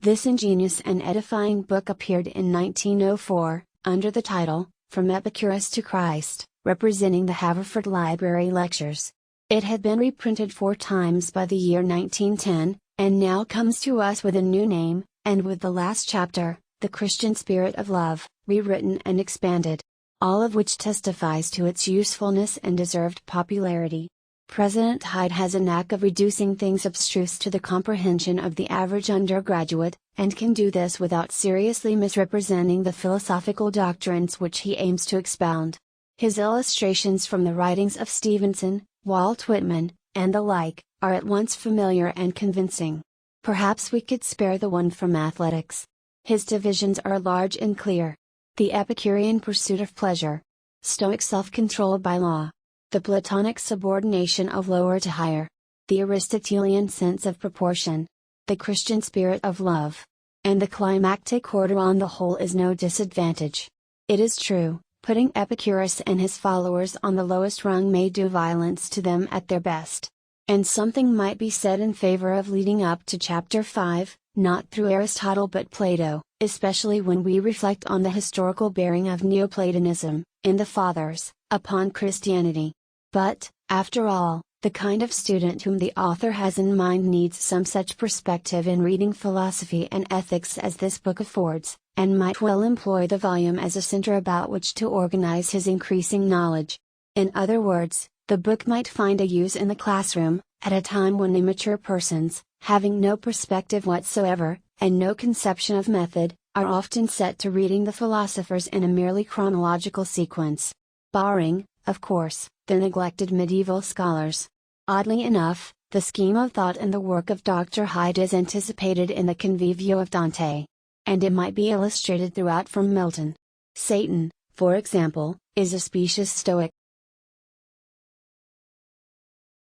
This ingenious and edifying book appeared in 1904, under the title, From Epicurus to Christ, representing the Haverford Library Lectures. It had been reprinted 4 times by the year 1910, and now comes to us with a new name, and with the last chapter, The Christian Spirit of Love, rewritten and expanded. All of which testifies to its usefulness and deserved popularity. President Hyde has a knack of reducing things abstruse to the comprehension of the average undergraduate, and can do this without seriously misrepresenting the philosophical doctrines which he aims to expound. His illustrations from the writings of Stevenson, Walt Whitman, and the like, are at once familiar and convincing. Perhaps we could spare the one from athletics. His divisions are large and clear. The Epicurean pursuit of pleasure. Stoic self-control by law. The Platonic subordination of lower to higher. The Aristotelian sense of proportion. The Christian spirit of love. And the climactic order on the whole is no disadvantage. It is true, putting Epicurus and his followers on the lowest rung may do violence to them at their best. And something might be said in favor of leading up to chapter 5, not through Aristotle but Plato, especially when we reflect on the historical bearing of Neoplatonism, in the Fathers, upon Christianity. But, after all, the kind of student whom the author has in mind needs some such perspective in reading philosophy and ethics as this book affords, and might well employ the volume as a center about which to organize his increasing knowledge. In other words, the book might find a use in the classroom, at a time when immature persons, having no perspective whatsoever, and no conception of method, are often set to reading the philosophers in a merely chronological sequence. Barring, of course, the neglected medieval scholars. Oddly enough, the scheme of thought in the work of Dr. Hyde is anticipated in the Convivio of Dante. And it might be illustrated throughout from Milton. Satan, for example, is a specious Stoic.